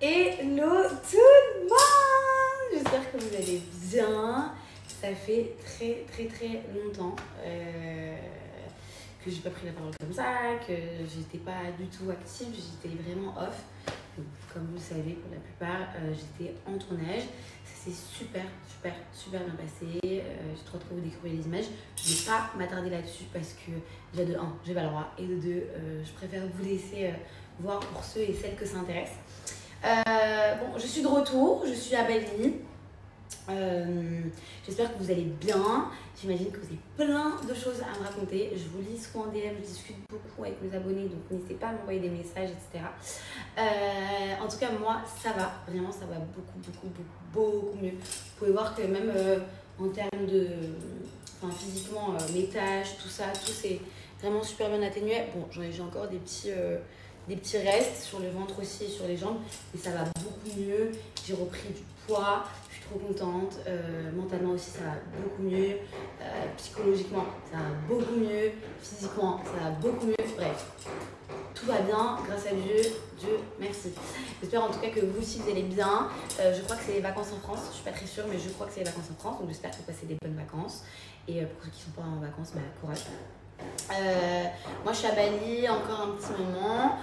Hello tout le monde, j'espère que vous allez bien. Ça fait très longtemps que j'ai pas pris la parole comme ça, que j'étais pas du tout active, j'étais vraiment off. Donc, comme vous le savez, pour la plupart, j'étais en tournage. Ça s'est super bien passé. J'ai trop vous découvrir les images. Je vais pas m'attarder là-dessus parce que déjà de 1, j'ai pas le droit, et de 2, je préfère vous laisser voir pour ceux et celles que ça intéresse. Bon, je suis de retour, je suis à Bali. J'espère que vous allez bien. J'imagine que vous avez plein de choses à me raconter. Je vous lis souvent en DM, je discute beaucoup avec mes abonnés, donc n'hésitez pas à m'envoyer des messages, etc. En tout cas, moi, ça va. Vraiment, ça va beaucoup mieux. Vous pouvez voir que même en termes de... Enfin, physiquement, mes tâches, tout ça, tout c'est vraiment super bien atténué. Bon, j'ai encore des petits restes sur le ventre aussi et sur les jambes, mais ça va beaucoup mieux. J'ai repris du poids, je suis trop contente. Mentalement aussi, ça va beaucoup mieux. Psychologiquement, ça va beaucoup mieux. Physiquement, ça va beaucoup mieux. Bref, tout va bien grâce à Dieu. Dieu merci. J'espère en tout cas que vous aussi vous allez bien. Je crois que c'est les vacances en France. Je suis pas très sûre, mais je crois que c'est les vacances en France. Donc j'espère que vous passez des bonnes vacances. Et pour ceux qui sont pas en vacances, bah, courage. Moi je suis à Bali encore un petit moment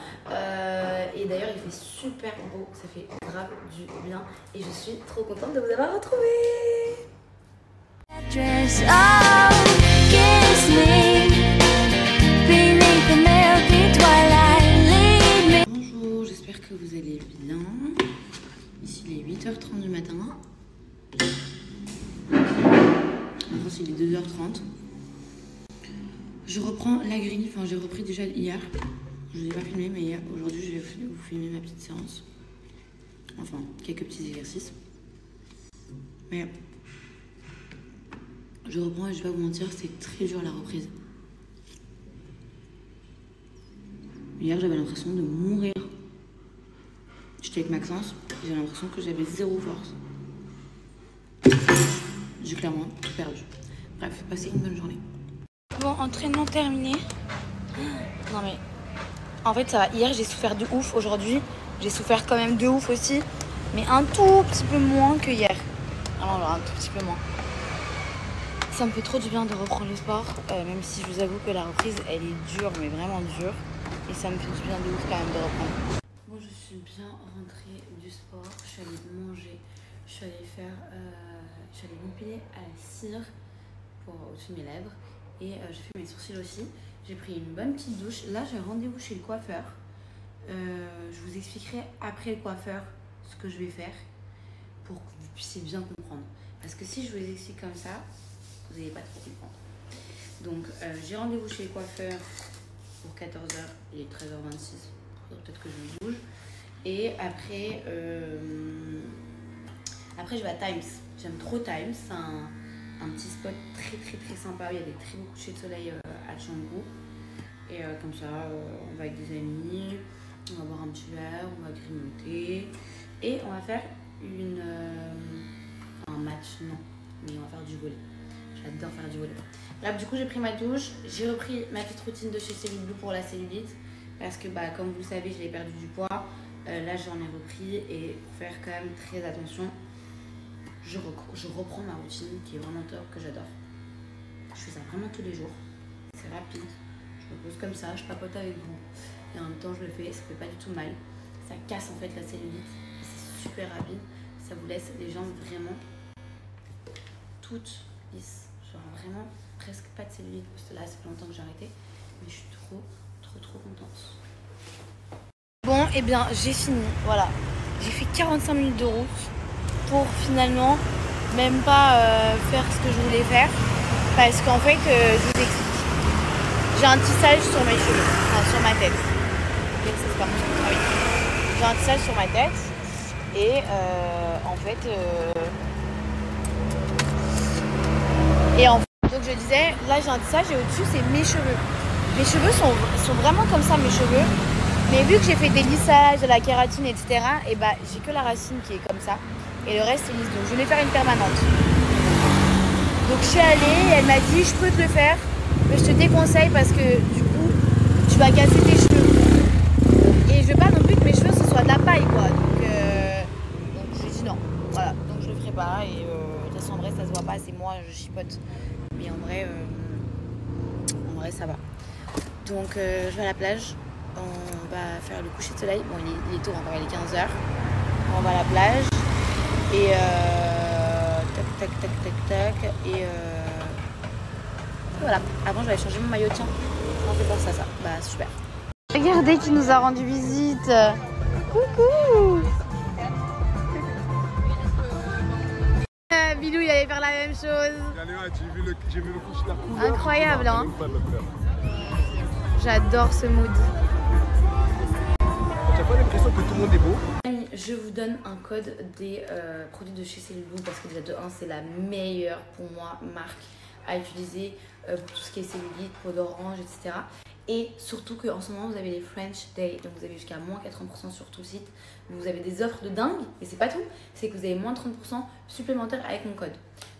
et d'ailleurs il fait super beau, ça fait grave du bien et je suis trop contente de vous avoir retrouvés. Bonjour, j'espère que vous allez bien. Ici il est 8h30 du matin. En France il est 2h30. Je reprends la grille, enfin j'ai repris déjà hier. Je ne vous ai pas filmé, mais aujourd'hui je vais vous filmer ma petite séance. Enfin, quelques petits exercices. Mais je reprends et je vais pas vous mentir, c'est très dur la reprise. Hier j'avais l'impression de mourir. J'étais avec Maxence, j'ai l'impression que j'avais zéro force. J'ai clairement tout perdu. Bref, passez une bonne journée. Bon, entraînement terminé. Non mais, en fait ça va, hier j'ai souffert de ouf, aujourd'hui j'ai souffert quand même de ouf aussi, mais un tout petit peu moins que hier. Alors un tout petit peu moins. Ça me fait trop du bien de reprendre le sport, même si je vous avoue que la reprise elle est dure, mais vraiment dure. Et ça me fait du bien de ouf quand même de reprendre. Moi je suis bien rentrée du sport, je suis allée manger, je suis allée m'épiler à la cire pour au-dessus de mes lèvres. Et j'ai fait mes sourcils aussi. J'ai pris une bonne petite douche. Là, j'ai rendez-vous chez le coiffeur. Je vous expliquerai après le coiffeur ce que je vais faire pour que vous puissiez bien comprendre. Parce que si je vous explique comme ça, vous n'allez pas trop comprendre. Donc, j'ai rendez-vous chez le coiffeur pour 14h. Il est 13h26. Peut-être que je me bouge. Et après, je vais à Times. J'aime trop Times. C'est un petit spot très sympa, il y a des très beaux couchers de soleil à Canggu. Et comme ça, on va avec des amis, on va boire un petit verre, on va grignoter. Et on va faire un match, non, mais on va faire du volley. J'adore faire du volley. Là, du coup, j'ai pris ma douche, j'ai repris ma petite routine de chez Cellulite Blue pour la cellulite. Parce que, bah, comme vous le savez, j'ai perdu du poids. Là, j'en ai repris et pour faire quand même très attention. Je reprends ma routine qui est vraiment top, que j'adore. Je fais ça vraiment tous les jours. C'est rapide. Je me pose comme ça, je papote avec vous. Et en même temps, je le fais, ça fait pas du tout mal. Ça casse en fait la cellulite. C'est super rapide. Ça vous laisse les jambes vraiment toutes lisses. Genre vraiment presque pas de cellulite. Parce que là, ça fait longtemps que j'ai arrêté. Mais je suis trop contente. Bon, et bien, j'ai fini. Voilà. J'ai fait 45 minutes de route. Pour finalement même pas faire ce que je voulais faire parce qu'en fait je vous explique, j'ai un tissage sur mes cheveux, enfin sur ma tête. Ça, c'est pas mon truc. Ah oui. J'ai un tissage sur ma tête et en fait donc je disais là j'ai un tissage et au-dessus c'est mes cheveux. Mes cheveux sont vraiment comme ça, mes cheveux, mais vu que j'ai fait des lissages, de la kératine, etc., et bah j'ai que la racine qui est comme ça. Et le reste c'est lisse, donc je voulais faire une permanente. Donc je suis allée, elle m'a dit je peux te le faire, mais je te déconseille parce que du coup tu vas casser tes cheveux. Et je veux pas non plus que mes cheveux ce soit de la paille quoi. Donc pas, c'est moi, je chipote. Mais en vrai ça va. Donc je vais à la plage, on va faire le coucher de soleil. Bon, il est tôt encore, il est 15h. On va à la plage et tac. Et voilà, avant je vais aller changer mon maillot, tiens. On fait penser à ça, bah super. Regardez qui nous a rendu visite. Coucou. Bilou, il allait faire la même chose. J'ai vu le couche de la couleur. Incroyable, hein. J'adore ce mood. T'as pas l'impression que tout le monde est beau? Je vous donne un code des produits de chez Cellulite parce que déjà de 1 c'est la meilleure pour moi marque à utiliser pour tout ce qui est cellulite, peau d'orange, etc. Et surtout qu'en ce moment vous avez les French Day, donc vous avez jusqu'à moins 80% sur tout le site. Vous avez des offres de dingue, et c'est pas tout, c'est que vous avez moins 30% supplémentaire avec mon code.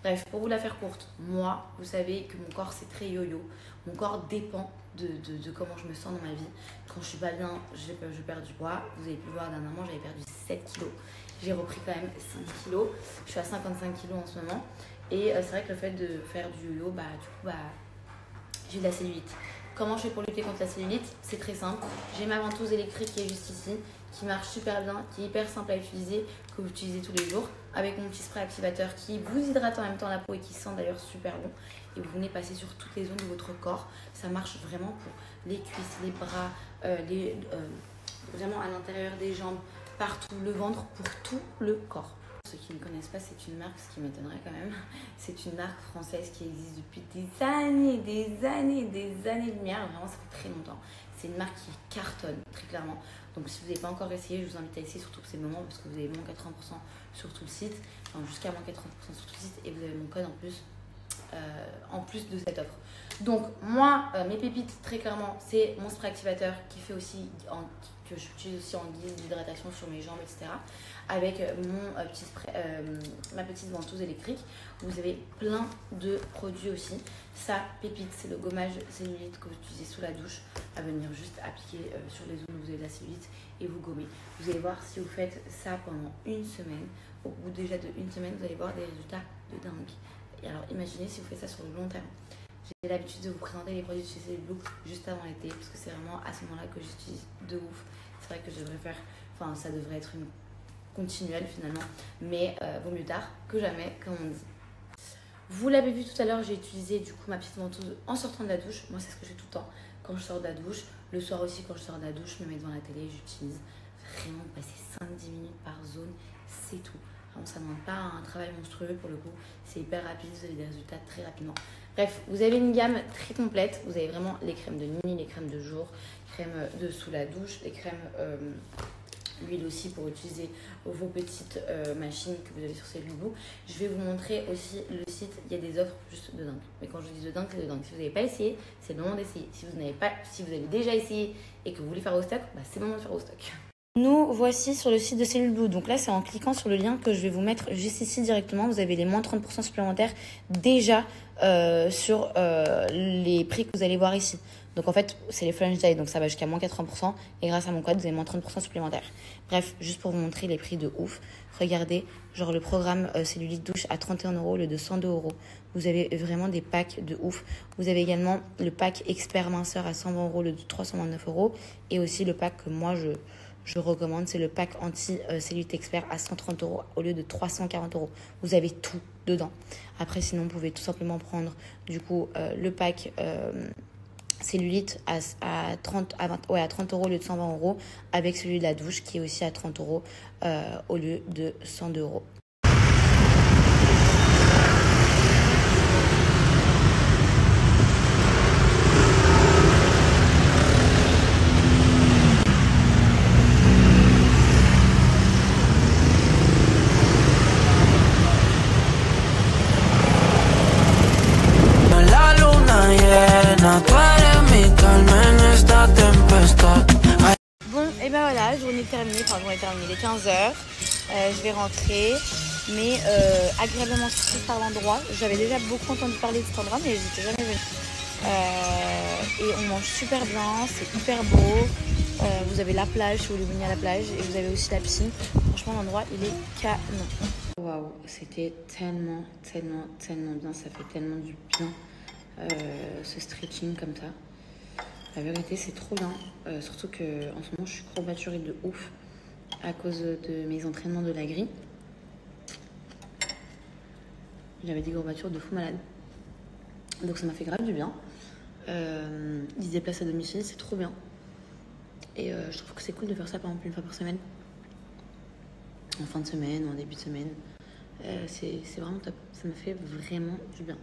Bref, pour vous la faire courte, moi, vous savez que mon corps c'est très yo-yo. Mon corps dépend de comment je me sens dans ma vie. Quand je suis pas bien, je perds du poids. Vous avez pu le voir dernièrement, j'avais perdu 7 kilos. J'ai repris quand même 5 kilos. Je suis à 55 kilos en ce moment. Et c'est vrai que le fait de faire du yo-yo, j'ai de la cellulite. Comment je fais pour lutter contre la cellulite? C'est très simple. J'ai ma ventouse électrique qui est juste ici, qui marche super bien, qui est hyper simple à utiliser, que vous utilisez tous les jours, avec mon petit spray activateur qui vous hydrate en même temps la peau et qui sent d'ailleurs super bon. Et vous venez passer sur toutes les zones de votre corps. Ça marche vraiment pour les cuisses, les bras, vraiment à l'intérieur des jambes, partout, le ventre, pour tout le corps. Ceux qui ne connaissent pas, c'est une marque, ce qui m'étonnerait quand même. C'est une marque française qui existe depuis des années de lumière. Vraiment, ça fait très longtemps. C'est une marque qui cartonne, très clairement. Donc, si vous n'avez pas encore essayé, je vous invite à essayer, surtout que c'est le moment, parce que vous avez moins 80% sur tout le site. Enfin, jusqu'à moins 80% sur tout le site. Et vous avez mon code en plus de cette offre. Donc, moi, mes pépites, très clairement, c'est mon spray activateur qui fait aussi, que j'utilise aussi en guise d'hydratation sur mes jambes, etc. Avec mon petit spray, ma petite ventouse électrique. Vous avez plein de produits aussi. Ça, pépite, c'est le gommage cellulite que vous utilisez sous la douche à venir juste appliquer sur les zones où vous avez de la cellulite et vous gommez. Vous allez voir, si vous faites ça pendant une semaine, au bout déjà de une semaine, vous allez voir des résultats de dingue. Et alors imaginez si vous faites ça sur le long terme. J'ai l'habitude de vous présenter les produits de chez Cellulite juste avant l'été parce que c'est vraiment à ce moment-là que j'utilise de ouf. C'est vrai que je devrais faire, enfin ça devrait être une continuelle finalement, mais vaut mieux tard que jamais, comme on dit. Vous l'avez vu tout à l'heure, j'ai utilisé du coup ma petite ventouse en sortant de la douche. Moi c'est ce que je fais tout le temps quand je sors de la douche. Le soir aussi quand je sors de la douche, je me mets devant la télé, j'utilise vraiment passer 5-10 minutes par zone, c'est tout. Vraiment, ça ne demande pas un travail monstrueux pour le coup, c'est hyper rapide, vous avez des résultats très rapidement. Bref, vous avez une gamme très complète, vous avez vraiment les crèmes de nuit, les crèmes de jour, crèmes de sous la douche, les crèmes l'huile aussi pour utiliser vos petites machines que vous avez sur Cellulite. Je vais vous montrer aussi le site, il y a des offres juste de dingue. Mais quand je dis de dingue, c'est de dingue. Si vous n'avez pas essayé, c'est le moment d'essayer. Si vous avez déjà essayé et que vous voulez faire au stock, c'est le moment de faire au stock. Nous voici sur le site de Cellulite. Donc là, c'est en cliquant sur le lien que je vais vous mettre juste ici directement. Vous avez les moins 30% supplémentaires déjà sur les prix que vous allez voir ici. Donc en fait, c'est les French Day, donc ça va jusqu'à moins 80%. Et grâce à mon code, vous avez moins 30% supplémentaires. Bref, juste pour vous montrer les prix de ouf. Regardez, genre le programme Cellulite douche à 31 € au lieu de 102 €. Vous avez vraiment des packs de ouf. Vous avez également le pack expert minceur à 120 € au lieu de 329 €. Et aussi le pack que moi, je recommande, c'est le pack anti-cellulite expert à 130 € au lieu de 340 €. Vous avez tout dedans. Après, sinon, vous pouvez tout simplement prendre du coup le pack cellulite à 30 € au lieu de 120 € avec celui de la douche qui est aussi à 30 € au lieu de 102 €. Bon, et ben voilà, journée terminée, il est 15h. Je vais rentrer, mais agréablement surprise par l'endroit. J'avais déjà beaucoup entendu parler de cet endroit, mais je n'étais jamais venue. Et on mange super bien, c'est hyper beau. Vous avez la plage si vous voulez venir à la plage, et vous avez aussi la piscine. Franchement, l'endroit il est canon. Waouh, c'était tellement bien, ça fait tellement du bien ce stretching comme ça. La vérité, c'est trop bien, surtout que en ce moment je suis courbaturée de ouf à cause de mes entraînements de la grille. J'avais des courbatures de fou malade, donc ça m'a fait grave du bien. Ils se déplacent à domicile, c'est trop bien. Et je trouve que c'est cool de faire ça par exemple une fois par semaine, en fin de semaine ou en début de semaine. C'est vraiment top, ça me fait vraiment du bien.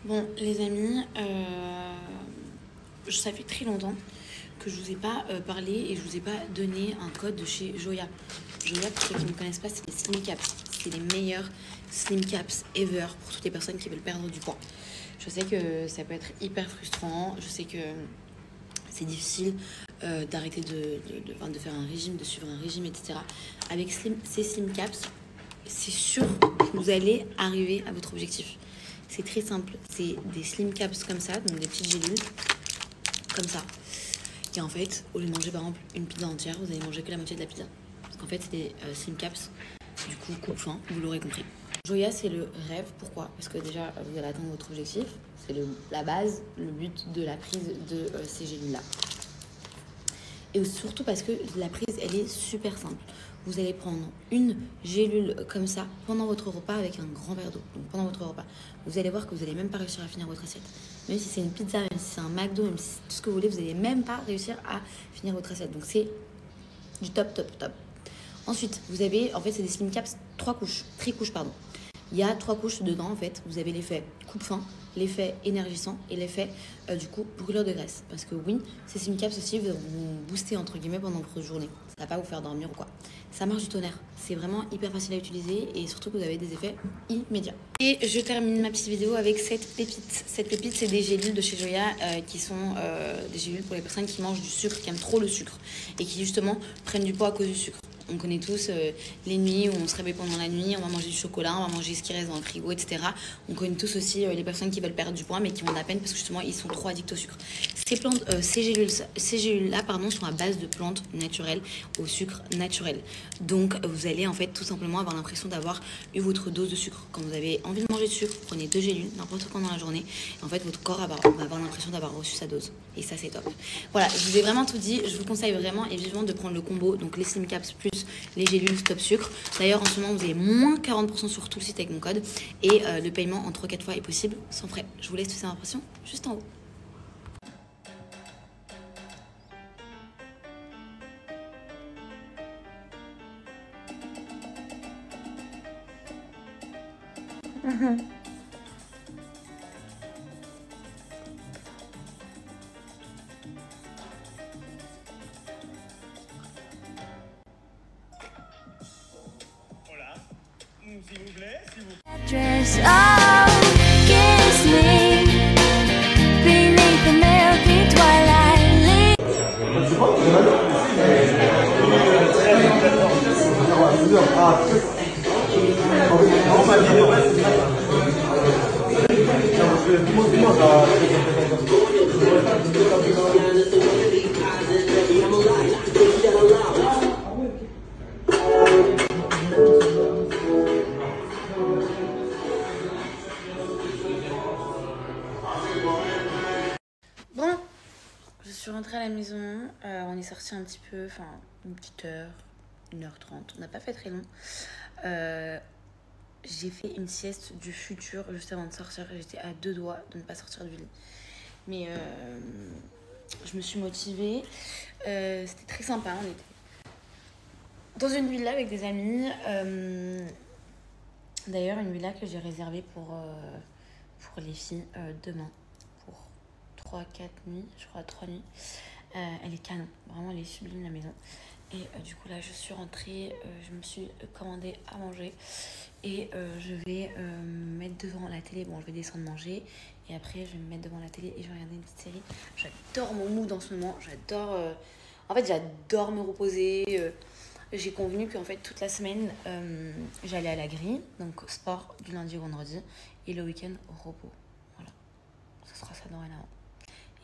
Bon les amis, ça fait très longtemps que je vous ai pas parlé et je vous ai pas donné un code de chez Joya. Joya, pour ceux qui ne me connaissent pas, c'est les Slim Caps. C'est les meilleurs Slim Caps ever pour toutes les personnes qui veulent perdre du poids. Je sais que ça peut être hyper frustrant, je sais que c'est difficile d'arrêter de faire un régime, de suivre un régime, etc. Avec ces Slim Caps, c'est sûr que vous allez arriver à votre objectif. C'est très simple, c'est des Slim Caps comme ça, donc des petites gélules, comme ça. Et en fait, au lieu de manger par exemple une pizza entière, vous allez manger que la moitié de la pizza. Parce qu'en fait, c'est des Slim Caps, du coup, coupe-faim, vous l'aurez compris. Joya, c'est le rêve. Pourquoi? Parce que déjà, vous allez atteindre votre objectif. C'est la base, le but de la prise de ces gélules-là. Et surtout parce que la prise, elle est super simple. Vous allez prendre une gélule comme ça pendant votre repas avec un grand verre d'eau. Donc pendant votre repas, vous allez voir que vous n'allez même pas réussir à finir votre assiette. Même si c'est une pizza, même si c'est un McDo, même si c'est tout ce que vous voulez, vous n'allez même pas réussir à finir votre assiette. Donc c'est du top. Ensuite, vous avez, en fait, c'est des Slim Caps tri-couches, pardon. Il y a 3 couches dedans, en fait. Vous avez l'effet coupe-faim, l'effet énergisant et l'effet, du coup, brûleur de graisse. Parce que oui, ces Slim Caps aussi vont vous booster, entre guillemets, pendant votre journée. Ça va pas vous faire dormir ou quoi. Ça marche du tonnerre. C'est vraiment hyper facile à utiliser et surtout que vous avez des effets immédiats. Et je termine ma petite vidéo avec cette pépite. Cette pépite, c'est des gélules de chez Joya qui sont des gélules pour les personnes qui mangent du sucre, qui aiment trop le sucre et qui, justement, prennent du poids à cause du sucre. On connaît tous les nuits où on se réveille pendant la nuit, on va manger du chocolat, on va manger ce qui reste dans le frigo, etc. On connaît tous aussi les personnes qui veulent perdre du poids mais qui ont de la peine parce que justement ils sont trop addicts au sucre. Ces gélules-là sont à base de plantes naturelles au sucre naturel. Donc vous allez en fait tout simplement avoir l'impression d'avoir eu votre dose de sucre. Quand vous avez envie de manger de sucre, vous prenez 2 gélules, n'importe quand dans la journée. Et en fait votre corps va avoir l'impression d'avoir reçu sa dose. Et ça c'est top. Voilà, je vous ai vraiment tout dit. Je vous conseille vraiment et vivement de prendre le combo. Donc les Slim Caps plus les gélules stop sucre. D'ailleurs en ce moment vous avez moins 40% sur tout le site avec mon code. Et le paiement en 3-4 fois est possible sans frais. Je vous laisse toutes ces impressions juste en haut. Voilà. S'il vous plaît, s'il vous plaît. Dress, oh, kiss me beneath the milky twilight. Bon, je suis rentrée à la maison, on est sorti un petit peu, enfin une petite heure, 1h30, on n'a pas fait très long. J'ai fait une sieste du futur juste avant de sortir, j'étais à 2 doigts de ne pas sortir du lit. Mais je me suis motivée, c'était très sympa, on était dans une villa avec des amis. D'ailleurs une villa que j'ai réservée pour les filles demain. 3-4 nuits, je crois 3 nuits. Elle est canon, vraiment elle est sublime la maison. Et du coup là je suis rentrée, je me suis commandé à manger et je vais me mettre devant la télé. Bon je vais descendre manger et après je vais me mettre devant la télé et je vais regarder une petite série. J'adore mon mood en ce moment, j'adore me reposer. J'ai convenu qu'en fait toute la semaine j'allais à la grille, donc sport du lundi au vendredi et le week-end repos. Voilà, ce sera ça dorénavant.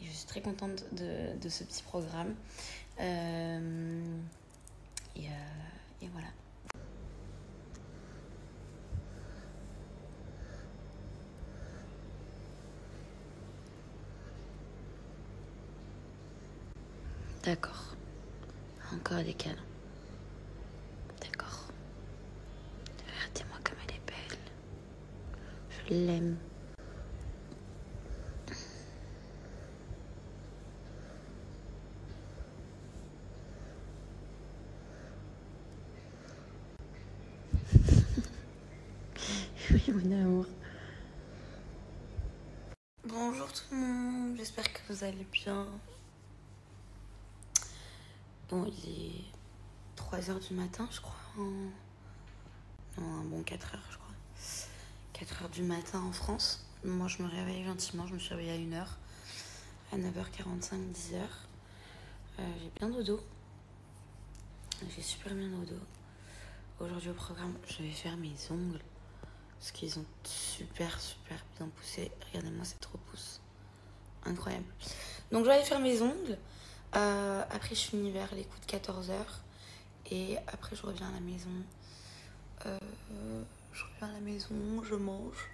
Et je suis très contente de ce petit programme. Et voilà. D'accord. Encore des câlins. D'accord. Regardez-moi comme elle est belle. Je l'aime. Oui, mon amour. Bonjour tout le monde, j'espère que vous allez bien. Bon, il est 3h du matin, je crois. Non, un bon 4h, je crois. 4h du matin en France. Moi, je me réveille gentiment, je me suis réveillée à 1h. À 9h45, 10h. J'ai bien dodo. J'ai super bien dodo. Aujourd'hui au programme, je vais faire mes ongles. Parce qu'ils ont super bien poussé. Regardez-moi cette repousse. Incroyable. Donc je vais aller faire mes ongles. Après je finis vers les coups de 14h. Et après je reviens à la maison. Je mange.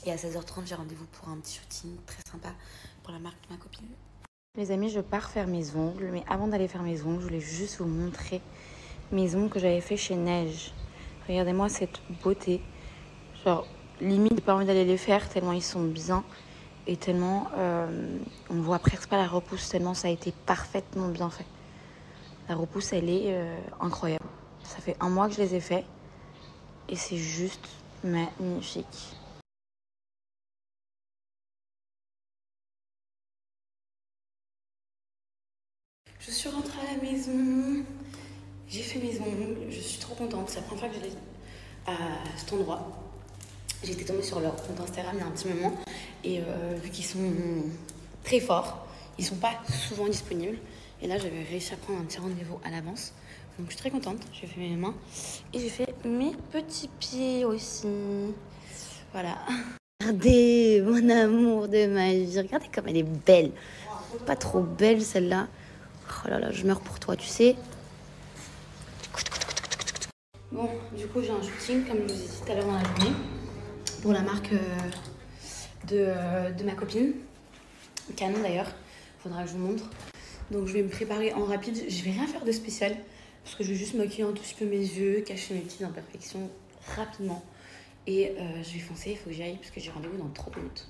Et à 16h30 j'ai rendez-vous pour un petit shooting très sympa pour la marque de ma copine. Les amis, je pars faire mes ongles. Mais avant d'aller faire mes ongles, je voulais juste vous montrer mes ongles que j'avais fait chez Neige. Regardez-moi cette beauté. Genre, limite, j'ai pas envie d'aller les faire tellement ils sont bien. Et tellement, on voit presque pas la repousse, tellement ça a été parfaitement bien fait. La repousse, elle est incroyable. Ça fait 1 mois que je les ai faits. Et c'est juste magnifique. Je suis rentrée à la maison. J'ai fait mes ongles, je suis trop contente. C'est la première fois que je les à cet endroit. J'étais tombée sur leur compte Instagram il y a un petit moment. Et vu qu'ils sont très forts, ils sont pas souvent disponibles. Et là, j'avais réussi à prendre un petit rendez-vous à l'avance. Donc, je suis très contente. J'ai fait mes mains et j'ai fait mes petits pieds aussi. Voilà. Regardez, mon amour de ma vie. Regardez comme elle est belle. Pas trop belle, celle-là. Oh là là, je meurs pour toi, tu sais. Bon, du coup, j'ai un shooting, comme je vous ai dit tout à l'heure dans la journée, pour la marque de ma copine. Canon d'ailleurs, faudra que je vous montre. Donc, je vais me préparer en rapide. Je vais rien faire de spécial, parce que je vais juste maquiller un tout petit peu mes yeux, cacher mes petites imperfections rapidement. Et je vais foncer, il faut que j'y aille, parce que j'ai rendez-vous dans 30 minutes.